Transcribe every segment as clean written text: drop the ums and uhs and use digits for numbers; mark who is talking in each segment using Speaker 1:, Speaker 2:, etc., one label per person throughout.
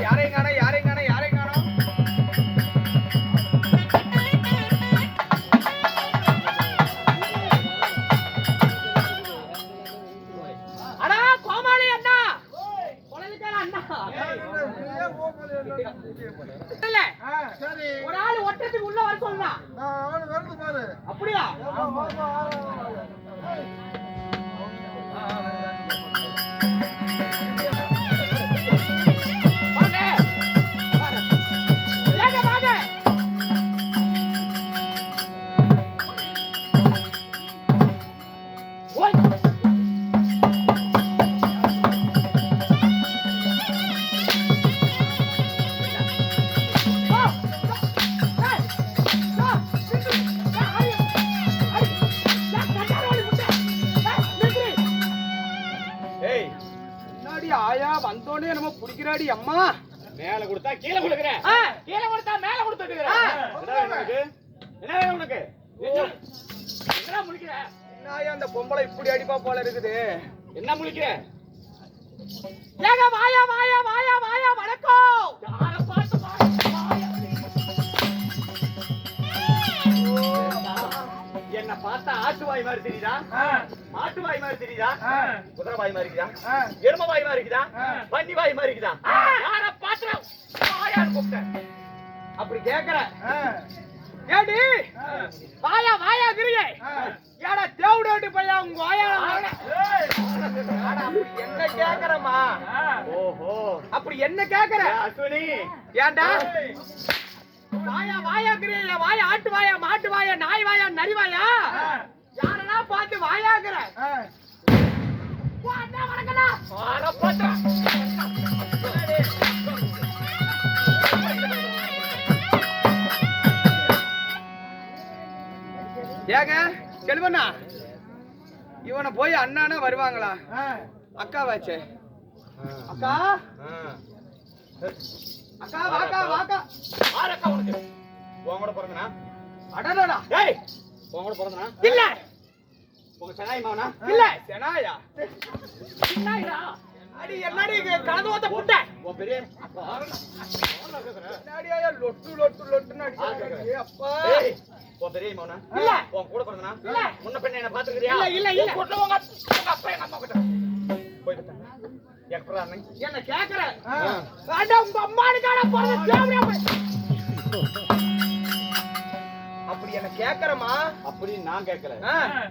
Speaker 1: யாரையும் காணோம் யாரையும் காணோம் யாரையும் காணோம்.
Speaker 2: அடா கோமாளி அண்ணா கொலைக்கார அண்ணா இல்ல
Speaker 3: சரி
Speaker 2: ஒரு ஆள் ஒட்டத்துக்கு உள்ள வர சொன்னா
Speaker 3: அவனு வருது பாரு.
Speaker 2: அப்படியா வாங்க வாங்க வாங்க ஓய்
Speaker 1: ஆயா வந்தோடனே நம்ம புடிக்கிறாடி அம்மா.
Speaker 4: மேல கொடுத்தா கீழே கொடுக்குறேன்,
Speaker 2: கீழே கொடுத்தா மேல கொடுத்துட்டு
Speaker 4: என்ன உனக்கு
Speaker 2: என்ன முடிக்கிற
Speaker 1: ஆயா அந்த பொம்பளை இப்படி அடிப்பா போல இருக்குது.
Speaker 4: என்ன முழிக்கிற?
Speaker 2: ஏங்க வாயா வாயா வாயா வாயா வணக்கம். யார பார்த்து வாயா
Speaker 4: என்ன பார்த்தா ஆட்டுவாய் மாதிரி தெரியுதா, மாட்டுவாய் மாதிரி தெரியுதா, குதிரை வாய் மாதிரி இருக்குதா, எரும வாய் மாதிரி இருக்குதா, பன்னி வாய் மாதிரி இருக்குதா?
Speaker 2: யார பார்த்து வாயான்னு கூப்பிட்டேன்.
Speaker 1: அப்படி கேக்குற
Speaker 2: ஏடி வாயா வாயா கிரியே ஏடா தேவுடோட்டு பையா உங்க வாயா
Speaker 1: அப்படி என்ன கேக்குறமா?
Speaker 4: ஓஹோ
Speaker 1: அப்படி என்ன கேக்குற
Speaker 4: அஸ்வினி?
Speaker 1: ஏன்டா
Speaker 2: வாயா வாயா கிரியே வாயா ஆட்டு வாயா மாட்டு வாயா நாய் வாயா நரி வாயா யாரனா பார்த்து வாயாங்கற வாடா வரங்கடா வாடா போடா.
Speaker 1: ஏங்க செல்வண்ணா இவனை போய் அண்ணானா வருவாங்களா? அக்கா வாச்சே அக்கா அக்கா வாக்கா வாக்கா
Speaker 4: ஆரக்கா உனக்கு உன் கூட பிறந்தனா?
Speaker 1: அடடடா
Speaker 4: ஏய் உன் கூட பிறந்தனா?
Speaker 2: இல்ல
Speaker 4: உங்க சனாய் மாவனா?
Speaker 2: இல்ல
Speaker 1: செனாயா
Speaker 2: சின்னாயிரா
Speaker 1: அடி என்னடி கலந்து ஓத்த
Speaker 2: புட்ட
Speaker 4: உன் பெரிய
Speaker 1: என்னடியா லொட்டு லொட்டு லொட்டுன்னு அடிச்சாங்க. அப்பா
Speaker 4: ஏய் உன் பெரிய மாவனா?
Speaker 2: இல்ல
Speaker 4: உன் கூட பிறந்தனா?
Speaker 2: இல்ல
Speaker 4: முன்ன பின்ன என்ன பாத்துக்கிறியா?
Speaker 2: இல்ல இல்ல இல்ல
Speaker 4: கூட்ல உங்க அப்பா எங்க அம்மா கிட்ட போய் எப்பறா அண்ணன்
Speaker 2: என்ன கேக்குற அட உங்க அம்மானுக்கான போறது தேவரா
Speaker 1: அப்படி என்ன கேக்குறமா?
Speaker 4: அப்படி நான் கேட்கல,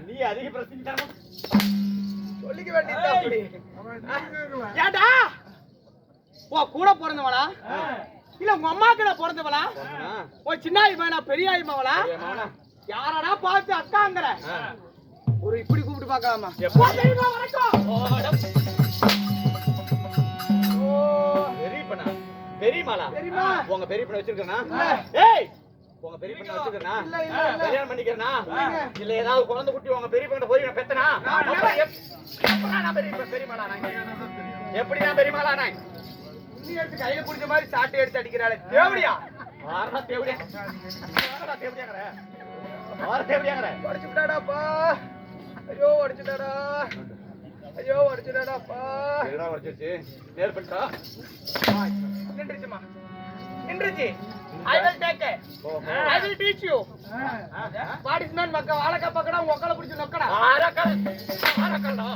Speaker 4: நீ அதிக பிரச்சனை தரமா
Speaker 1: சொல்லிக்க வேண்டியது அப்படி.
Speaker 2: ஏடா ஓ கூட பிறந்தவளா இல்ல உங்க அம்மா கூட பிறந்தவளா ஓ சின்னாயி மகனா பெரியாயி மகளா யாரடா பார்த்து அக்காங்கற
Speaker 1: ஒரு இப்படி கூப்பிட்டு பார்க்கலாமா?
Speaker 2: தெரியுமா வணக்கம்
Speaker 4: பெரியப்பனா பெரியமாளா
Speaker 1: தெரியுமா?
Speaker 4: உங்க பெரியப்பனை வச்சிருக்கனா?
Speaker 1: இல்ல.
Speaker 4: ஏய் உங்க பெரியப்பனை வச்சிருக்கனா?
Speaker 1: இல்ல, இல்ல, இல்ல.
Speaker 4: கல்யாணம் பண்ணிக்கிறனா?
Speaker 1: இல்லைங்க.
Speaker 4: இல்ல ஏதாவது குழந்தை குட்டி உங்க பெரியப்பனை போய் நான் பெத்தனா?
Speaker 1: நான்
Speaker 4: அப்புறம் எப்படா நான் பெரியமாளா நான்? எப்படி நான் பெரியமாளா நான்?
Speaker 1: துணி எடுத்து கையில புடிச்ச மாதிரி சாட்டை எடுத்து அடிக்கிறாளே தேவடியா?
Speaker 4: ஆறா தேவடியா? ஆறா தேவடியாங்கற? ஆறா தேவடியாங்கற?
Speaker 1: உடைச்சு விட்டாடாப்பா. ஐயோ உடைச்சுட்டாடா. ஐயோ உடைச்சுட்டாடாப்பா.
Speaker 4: என்னடா வச்சிருச்சு? நேர் பண்ணிட்டா?
Speaker 1: நின்றுச்சுமா. நின்றுச்சு. I will take it. I will teach you. What is man மக்கா வாளக்கா பக்கடா உங்கள புடிச்சு நொக்கடா.
Speaker 4: ஆறக்கல. ஆறக்கலடா.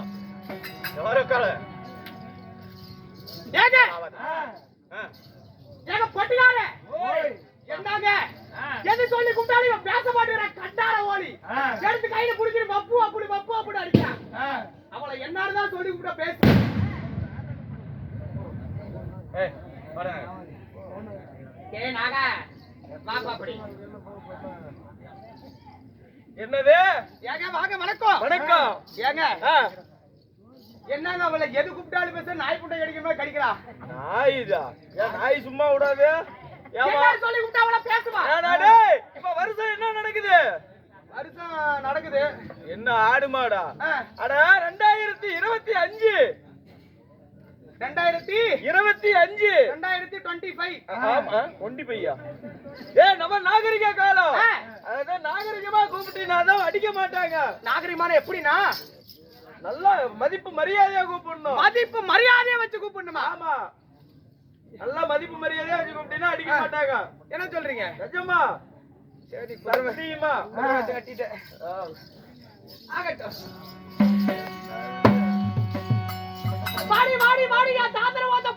Speaker 4: ஆறக்கல.
Speaker 2: ஏங்க
Speaker 4: ஆ.
Speaker 2: ஏங்க பொட்டியாரே ஓய் என்னங்க எது சொல்லி கூப்பிட்டாலும் இவன் பேச மாட்டேங்கற கண்டார ஓடி எடுத்து கையில புடிச்சிட்டு பப்பு அப்படி அடிச்சான் அவளை என்னால தான் சொல்லி கூப்பிட்டா பேசு
Speaker 4: ஏய் வாடா.
Speaker 2: ஏய் நாகா வாப்பா அப்படி
Speaker 1: என்னது?
Speaker 2: ஏங்க வாங்க வணக்கம்
Speaker 1: வணக்கம்.
Speaker 2: ஏங்க என்னங்க அவளை எது கூப்பிட்டாலும் பேச நாய் புட்டை கடிக்கிற மாதிரி கடிக்கிறா
Speaker 1: நாயிதா? ஏன் நாய் சும்மா விடாது? ஏமா
Speaker 2: என்ன சொல்லி கூப்பிட்டா அவள பேசுவா
Speaker 1: டேய் இப்ப வருஷம் என்ன நடக்குது? வருஷம் நடக்குது. என்ன ஆடு மாடா? அட 2025 2025 ஆமா 25 நம்ம நாகரிக காலம். அத நாகரிகமா கூப்பிட்டீனா தான் அடிக்க மாட்டாங்க.
Speaker 2: நாகரிகமான எப்படினா நல்லா மதிப்பு மரியாதையா கூப்பிடணும். மதிப்பு மரியாதையா வச்சு கூப்பிடணுமா? ஆமா. நல்லா மதிப்பு மரியாதையா வச்சு கூப்பிட்டீங்கன்னா அடிக்க மாட்டாங்க. என்ன சொல்றீங்க? நிஜமா? சரி சத்தியமா கட்டிட்டேன். ஆகட்டும். மாடி மாடி மாடி நான் தாத்தரவாத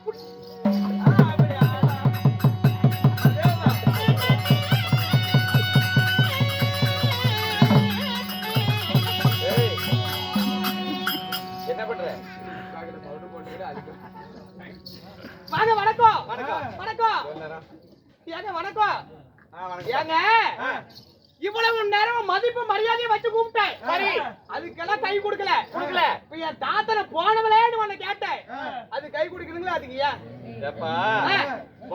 Speaker 4: என்ன பண்ற?
Speaker 2: வாங்க. வணக்கம் வணக்கம். ஏங்க வணக்கம். ஏங்க இவ்வளவு நேரம் மதிப்பு மரியாதையை வச்சு கூப்பிட்டேன். சரி, அதுக்கெல்லாம் கை கொடுக்கல. இப்ப என் தாத்தனை போனவளேன்னு உன்னை கேட்டேன். அது கை கொடுக்கணுங்களா? அதுக்கு ஏன்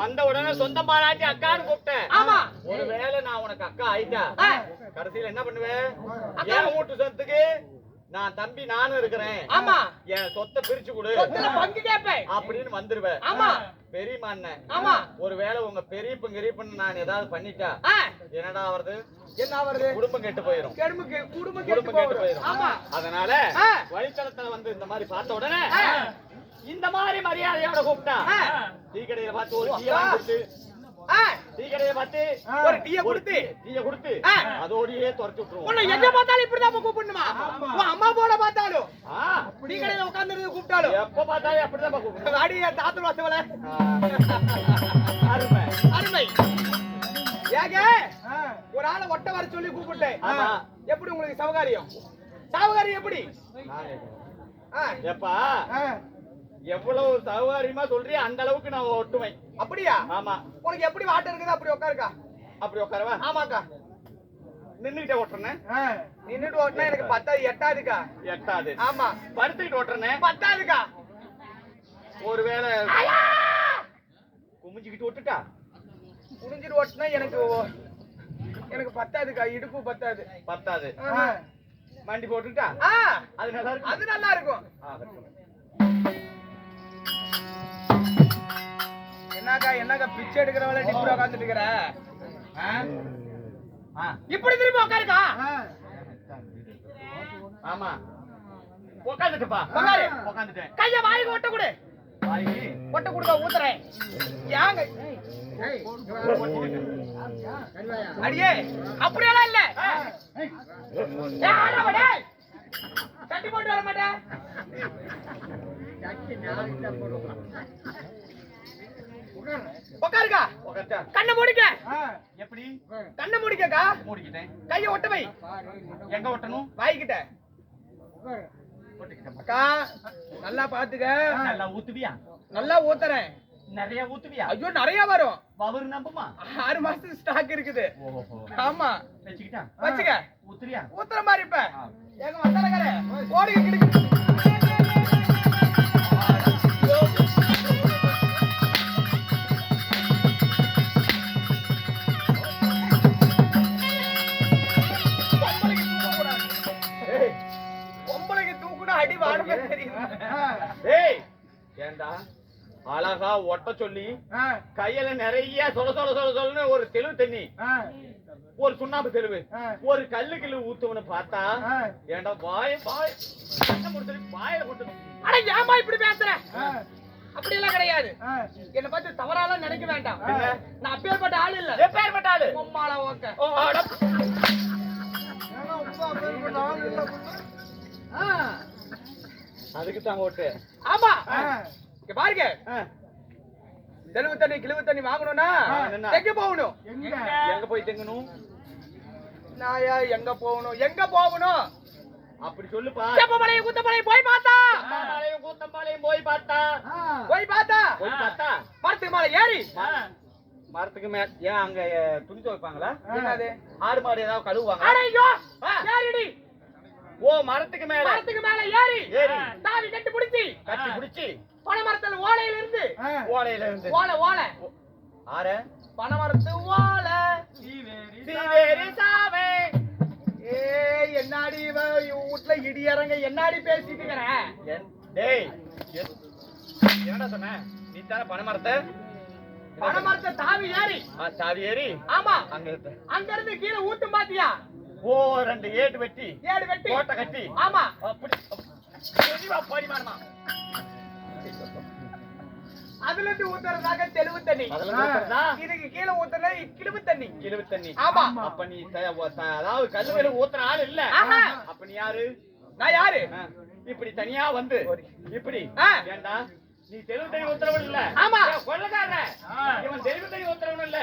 Speaker 4: வந்த உடனே சொந்த பாராட்டி அக்கான்னு கூப்பிட்டேன்.
Speaker 2: ஆமா.
Speaker 4: ஒருவேளை நான் உனக்கு அக்கா ஆயிட்டா கடைசியில என்ன பண்ணுவேன்? என் வீட்டு சொத்துக்கு நான் தம்பி நானும் இருக்கிறேன்.
Speaker 2: ஆமா.
Speaker 4: என் சொத்தை பிரிச்சு கொடு,
Speaker 2: பங்கு கேட்பேன்
Speaker 4: அப்படின்னு வந்துருவேன்.
Speaker 2: ஆமா.
Speaker 4: பெரியம்மா அண்ணன்.
Speaker 2: ஆமா.
Speaker 4: ஒருவேளை உங்க பெரியப்பன்னு நான் ஏதாவது பண்ணிட்டா என்னடா வருது?
Speaker 2: என்ன வருது?
Speaker 4: குடும்பம் கெட்டு போயிரும்.
Speaker 2: குடும்பம்
Speaker 4: கெட்டு போயிரும்.
Speaker 2: ஆமா.
Speaker 4: அதனால வழித்தளத்துல வந்து இந்த மாதிரி பார்த்த உடனே இந்த மாதிரி மரியாதையோட கூப்பிட்டா டீ கடையில பார்த்து ஒரு டீ வாங்கிட்டு டீ கடையில பார்த்து
Speaker 2: ஒரு டீயை
Speaker 4: கொடுத்து அதோடயே துரத்தி விட்டுருவோம்.
Speaker 2: எங்க பார்த்தாலும் இப்படிதான் கூப்பிடணுமா? அம்மா போட பார்த்தாலும் டீ கடையில உட்கார்ந்து கூப்பிட்டாலும்
Speaker 4: எப்ப பார்த்தாலும் அப்படிதான் கூப்பிடணும்.
Speaker 2: அடி தாத்தல் வசவல
Speaker 4: அருமை
Speaker 2: அருமை. ஏங்க ஒரு ஆளை ஒட்ட வர சொல்லி கூப்பிட்டேன். எப்படி உங்களுக்கு சௌகரியம்? எப்படி?
Speaker 4: எப்பா எவ்வளவு சௌகரியமா சொல்றியா அந்த அளவுக்கு நான் ஒட்டுவேன்.
Speaker 2: அப்படியா?
Speaker 4: ஆமா.
Speaker 2: உனக்கு எப்படி வாட்டம் இருக்குது? அப்படி உட்காருக்கா.
Speaker 4: அப்படி உட்காரவா?
Speaker 2: ஆமாக்கா.
Speaker 4: நின்னுகிட்டே ஓட்டுறேன்.
Speaker 2: நின்னுட்டு ஓட்டினா எனக்கு 10 எட்டாதுக்கா.
Speaker 4: எட்டாது.
Speaker 2: ஆமா.
Speaker 4: படுத்துக்கிட்டு ஓட்டுறேன்.
Speaker 2: 10
Speaker 4: ஒருவேளை குமிஞ்சுக்கிட்டு ஓட்டுட்டா?
Speaker 2: குனிஞ்சிட்டு ஓட்டினா எனக்கு 10 இடுப்பு 10
Speaker 4: மண்டி போட்டுட்டா அது நல்லா இருக்கும்.
Speaker 2: அது நல்லா இருக்கும். என்னக்கா பிச்சை எடுக்கிறவள இப்படி உட்கார்ந்துட்டு இருக்கிற? இப்படி திருப்பி உட்காருக்கா.
Speaker 4: ஆமா உட்காந்துட்டுப்பா. உட்காந்துட்டேன்.
Speaker 2: கைய வாய்க்கு ஒட்ட கொடு. ஒட்ட கொடுக்க ஊத்துறேன். ஏங்க அடியே அப்படியெல்லாம் இல்ல. கட்டி போட்டு வர மாட்டேன். உட்காருக்கா. கண்ணை மூடிக்க.
Speaker 4: எப்படி?
Speaker 2: கண்ணை மூடிக்கா.
Speaker 4: மூடிக்கிட்டேன்.
Speaker 2: கைய ஒட்ட வை.
Speaker 4: எங்க ஒட்டணும்?
Speaker 2: வாய்க்கிட்ட. அக்கா நல்லா பாத்துக்க.
Speaker 4: நல்லா ஊத்துவியா?
Speaker 2: நல்லா ஊத்துறேன்.
Speaker 4: நிறைய ஊத்துவியா?
Speaker 2: ஐயோ நிறைய வரும்.
Speaker 4: பவர் நம்புமா?
Speaker 2: 6 மாசத்துக்கு ஸ்டாக் இருக்குது. ஆமா.
Speaker 4: வச்சுக்கிட்டா?
Speaker 2: வச்சுக்க.
Speaker 4: ஊத்துறியா?
Speaker 2: ஊத்துற மாதிரி இப்ப. ஏங்க வந்தானே ஓடுங்க கிடுக்கு. பொம்பளைக்கு தூக்குனா அடி வாடுமே தெரியுது.
Speaker 4: ஏய் ஏண்டா அழகா ஒட்ட சொல்லி கையில நிறைய சொல்லுன்னு ஒரு தெளிவு தண்ணி, ஒரு சுண்ணாம்பு தெளிவு, ஒரு கல்லு கிளு ஊத்துவனு பார்த்தா ஏண்டா வாயில கொண்டு.
Speaker 2: அட ஏமா இப்படி பேசுற? அப்படி எல்லாம் கிடையாது. என்ன பத்தி தவறாலாம் நினைக்க வேண்டாம். நான் அப்பேற்பட்ட ஆள் இல்ல.
Speaker 4: எப்பேற்பட்ட ஆளு?
Speaker 2: பொம்மால ஓக்க.
Speaker 4: அதுக்கு தாங்க ஓட்டு.
Speaker 2: ஆமா. இங்க பாருங்க, தெளிவு தண்ணி கிழிவு தண்ணி வாங்கணும்னா எங்க போகணும்?
Speaker 4: எங்க போய் தெங்கணும்?
Speaker 2: நாயா எங்க போகணும்?
Speaker 4: அப்படி சொல்லுப்பா.
Speaker 2: செப்பமலையும் குத்தமலையும் போய் பார்த்தா,
Speaker 4: கூத்தம்பாளையம் போய் பார்த்தா
Speaker 2: மரத்துக்கு மேல ஏறி,
Speaker 4: மரத்துக்கு மேல ஏன் அங்க துணி துவைப்பாங்களா?
Speaker 2: என்னது?
Speaker 4: ஆடு மாடு ஏதாவது கழுவுவாங்க?
Speaker 2: ஏறிடி.
Speaker 4: ஓ மரத்துக்கு மேல
Speaker 2: ஏறி தாவி கட்டி பிடிச்சி பனைமரத்துல ஓலையில இருந்து ஓலை
Speaker 4: ஆற
Speaker 2: பனைமரத்து ஓலை
Speaker 4: சீவேரி சாவே.
Speaker 2: ஏய் என்னாடி வீட்டுல இடி இறங்க என்னாடி பேசிட்டு இருக்கிறேன்?
Speaker 4: டேய் என்னடா சொன்ன? நீ தானே
Speaker 2: பனைமரத்தை தாவி ஏறி. ஆமா. அங்க இருந்து கீழே ஊட்டும் பாத்தியா?
Speaker 4: ஓ 2 ஏடு வெட்டி
Speaker 2: கோட்டை
Speaker 4: கட்டி.
Speaker 2: ஆமா.
Speaker 4: அப்படி தெளிவா பரிமாணமா
Speaker 2: அதுல இருந்து ஊத்துறதாக தெளிவு தண்ணி,
Speaker 4: அதெல்லாம் ஊத்துறதா?
Speaker 2: இதுக்கு கீழே ஊத்துறது கிழிவு தண்ணி.
Speaker 4: கிழவு தண்ணி.
Speaker 2: ஆமா.
Speaker 4: அப்ப நீ அதாவது கல்லுவேல ஊத்துற ஆள் இல்ல.
Speaker 2: ஆஹா.
Speaker 4: அப்ப நீ யாரு?
Speaker 2: நான் யாரு?
Speaker 4: இப்படி தனியா வந்து இப்படி
Speaker 2: ஆ.
Speaker 4: ஏண்டா நீ தெளிவு தண்ணி ஊத்துறவன் இல்ல.
Speaker 2: ஆமா.
Speaker 4: கொள்ளக்கார இவன் தெளிவு தண்ணி ஊத்துறவன் இல்ல.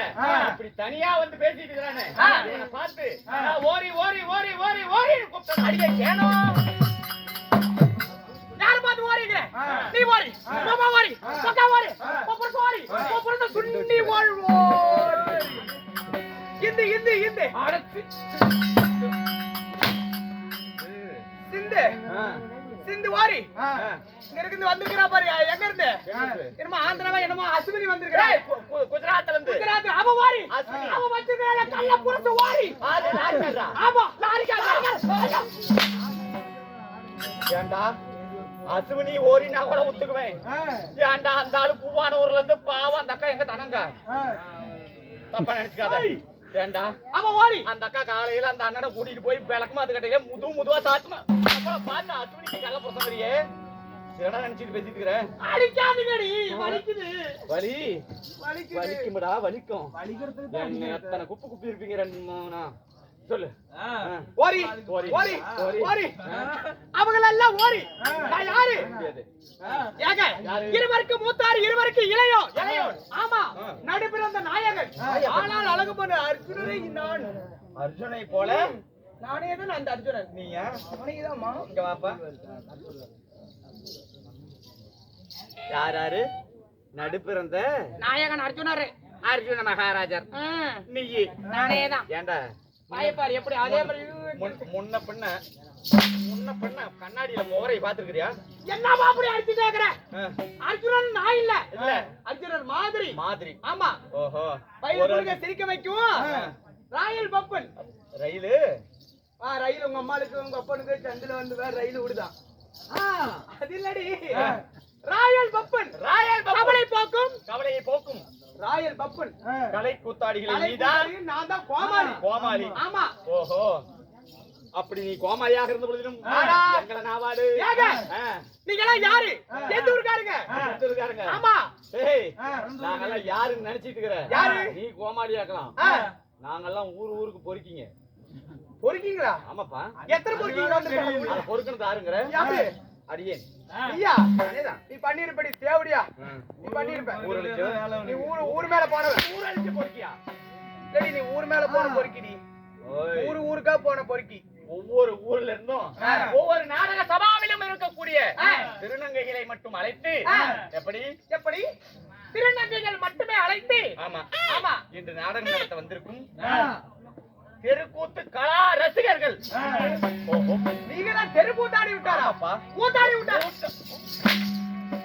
Speaker 4: இப்படி தனியா வந்து பேசிட்டு இருக்கிறானே இவனை பார்த்து ஓரி ஓரி ஓரி ஓரி ஓரி கூப்பிட்டு
Speaker 2: அடிக்க கேனோ யார பார்த்து ஓரிங்க? நீ ஓரி, மாமா ஓரி, பக்கா ஓரி, பப்புற ஓரி, பப்புற சுண்டி ஓரி. இந்த
Speaker 4: அடச்சி
Speaker 2: சிந்து சிந்து ஓரி இங்க இருந்து வந்திருக்கிறா பாரு. எங்க இருந்து? என்னமோ ஆந்திராவா என்னமோ அஸ்வினி வந்திருக்கா.
Speaker 4: குஜராத்ல இருந்து
Speaker 2: குஜராத் அவ ஓரி,
Speaker 4: அஸ்வினி.
Speaker 2: அவ வந்திருக்கா கள்ள புரச ஓரி.
Speaker 4: அது லாரிக்காரரா?
Speaker 2: ஆமா லாரிக்கா.
Speaker 4: ஏண்டா அசுவினி ஓரினா கூட ஒத்துக்குவேன். ஏண்டா அந்த ஆளு பூவான ஊர்ல இருந்து பாவம் அந்த அக்கா எங்க தனங்க தப்பா நினைச்சுக்காத. ஏண்டா
Speaker 2: அவ ஓரி
Speaker 4: அந்த அக்கா காலையில அந்த அண்ணனை கூட்டிட்டு போய் விளக்குமாத்து கட்டையில முதுவா சாத்துமா. அப்புறம் பார்த்து அசுவினிக்கு கள்ள பொறுத்தவரையே என்னடா நினைச்சிட்டு பேசிட்டு இருக்கிற?
Speaker 2: அடிக்காதீங்கடி, வலிக்குது.
Speaker 4: வலி
Speaker 2: வலிக்குது.
Speaker 4: வலிக்கும்டா வலிக்கும்.
Speaker 2: வலிக்கிறது
Speaker 4: என்ன எத்தனை குப்பு குப்பி இருப்பீங்க ரெண்டு மூணா சொல்லு.
Speaker 2: ஓரி
Speaker 4: ஓரி.
Speaker 2: ஓரி
Speaker 4: ஓரி.
Speaker 2: ஓரி அவங்கள எல்லாம் ஓரி. நான் யாரு?
Speaker 4: முடியாது.
Speaker 2: ஏங்க
Speaker 4: யாரு?
Speaker 2: இருவருக்கு மூத்தார் இருவருக்கு இளையோன். ஆமா நடுபிறந்த நாயகன். ஆனால் அழகு பண்ண அர்ஜுனரை நான்.
Speaker 4: அர்ஜுனை போல
Speaker 2: நானே தான் அந்த அர்ஜுனன்.
Speaker 4: நீயா?
Speaker 2: அவனைதாம்மா.
Speaker 4: இங்க வாப்பா. யாராரு? நடுப்பிறந்த
Speaker 2: நாயகன் அர்ஜுனரு.
Speaker 4: அர்ஜுன மகாராஜர் நீ.
Speaker 2: நானே தான்.
Speaker 4: ஏண்டா
Speaker 2: பாயப்பாரு எப்படி அதே மாதிரி
Speaker 4: முன்ன பின்ன கண்ணாடியில முகரை பாத்துக்கிறியா?
Speaker 2: என்னவா அப்படி அடிச்சு கேக்குற? அர்ஜுனன் நான் இல்ல.
Speaker 4: இல்ல
Speaker 2: அர்ஜுனன் மாதிரி.
Speaker 4: மாதிரி.
Speaker 2: ஆமா.
Speaker 4: ஓஹோ.
Speaker 2: பையனுக்கு சிரிக்க வைக்கும் ராயல் பப்பன்.
Speaker 4: ரயிலு
Speaker 2: ரயில் உங்க அம்மாளுக்கு உங்க அப்பனுக்கு சந்தில வந்து வேற ரயில் விடுதான். அது இல்லடி ராயல் பப்பன். கவலையை போக்கும் ராயல் பப்பன்.
Speaker 4: கலை கூத்தாடிகளை நீதான்.
Speaker 2: நான் தான்
Speaker 4: கோமாளி.
Speaker 2: ஆமா.
Speaker 4: ஓஹோ. அப்படி நீ கோமாளியாக இருந்த பொழுதிலும் எங்களை நாவாடு.
Speaker 2: நீங்க எல்லாம் யாரு? எந்த ஊருக்காரங்க? ஆமா.
Speaker 4: ஏய் நாங்கெல்லாம் யாருன்னு நினைச்சிட்டு இருக்கிற?
Speaker 2: யாரு?
Speaker 4: நீ கோமாளியாக்கலாம். நாங்கெல்லாம் ஊருக்கு பொறுக்கிங்க.
Speaker 2: பொறுக்கீங்களா?
Speaker 4: ஆமாப்பா.
Speaker 2: எத்தனை பொறுக்கீங்க வந்து
Speaker 4: பொறுக்கிறது யாருங்கிற?
Speaker 2: யாரு?
Speaker 4: அடியேன்.
Speaker 2: ஐயா நீ பண்ணிருப்படி தேவடியா. நீ பண்ணிருப்ப. நீ ஊர் மேல போன
Speaker 4: ஊரழிச்சு பொறுக்கியா?
Speaker 2: சரி நீ ஊர் மேல போன பொறுக்கிடி. ஊருக்கா போன பொறுக்கி.
Speaker 4: ஒவ்வொரு ஊர்ல இருந்தும் ஒவ்வொரு நாடக சபாவிலும் இருக்கக்கூடிய திருநங்கைகளை மட்டும் அழைத்து எப்படி
Speaker 2: திருநங்கைகள் மட்டுமே அழைத்து.
Speaker 4: ஆமா இன்று நாடகம் நடத்த வந்திருக்கும் தெருக்கூத்து கலா ரசிகர்கள்.
Speaker 2: நீங்க தான் தெருக்கூத்தாடி விட்டாராப்பா? கூத்தாடி விட்டாரு.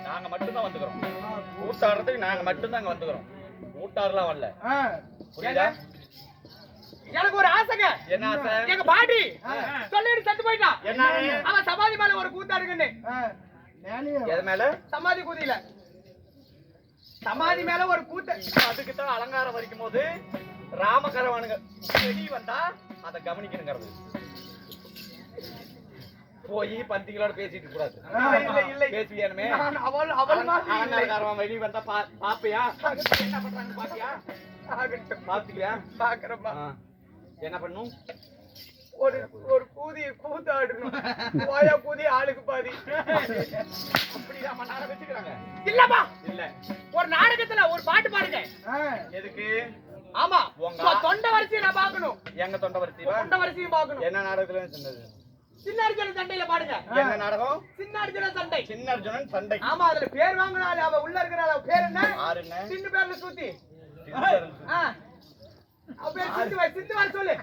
Speaker 4: நாங்க மட்டும்தான் வந்துக்கிறோம். கூத்தாடுறதுக்கு நாங்க மட்டும்தான் அங்க வந்துக்கிறோம். கூட்டாடுலாம் வரல. புரியுதா?
Speaker 2: எனக்கு ஒரு ஆசைங்க.
Speaker 4: என்ன ஆசை?
Speaker 2: எங்க பாட்டி சொல்லிட்டு செத்து போயிட்டான்.
Speaker 4: என்ன?
Speaker 2: அவன் சமாதி மேல ஒரு கூத்தாடுங்கன்னு.
Speaker 4: எது மேல?
Speaker 2: சமாதி கூதியில. சமாதி மேல ஒரு கூத்து.
Speaker 4: அதுக்குத்தான் அலங்காரம் வரைக்கும் போது ராமகரவானுங்க செடி வந்தா அதை கவனிக்கணுங்கிறது. போய் பந்திகளோட பேசிட்டு கூடாது. பேசுவியானுமே. வெளியே வந்தா பாப்பியா? என்ன பண்றாங்க பாப்பியா? பாத்துக்கியா?
Speaker 2: பாக்குறப்பா
Speaker 4: என்ன பண்ணும்?
Speaker 2: ஒரு கூத்தாடணும். போயா கூதி ஆளுக்கு பாதி.
Speaker 4: அப்படிதான் நாடகம் வச்சுக்கிறாங்க.
Speaker 2: இல்லப்பா
Speaker 4: இல்ல
Speaker 2: ஒரு நாடகத்துல ஒரு பாட்டு பாடுங்க.
Speaker 4: எதுக்கு?
Speaker 2: ஆமா தொண்டை வரிசையை நான் பாக்கணும்.
Speaker 4: எங்க தொண்டை
Speaker 2: வரிசையும் பாக்கணும்.
Speaker 4: என்ன நாடகத்துல சொன்னது?
Speaker 2: சின்ன அர்ஜுனன் சண்டையில பாடுங்க.
Speaker 4: என்ன நாடகம்?
Speaker 2: சின்ன அர்ஜுனன் சண்டை.
Speaker 4: சின்ன அர்ஜுனன் சண்டை.
Speaker 2: ஆமா அதுல பேர் வாங்கினால அவ உள்ள இருக்கிறாள். அவ பேர் என்ன?
Speaker 4: ஆறு என்ன?
Speaker 2: சின்ன பேர்ல சுத்தி. அவ பேர் சிந்து வர சொல்லு.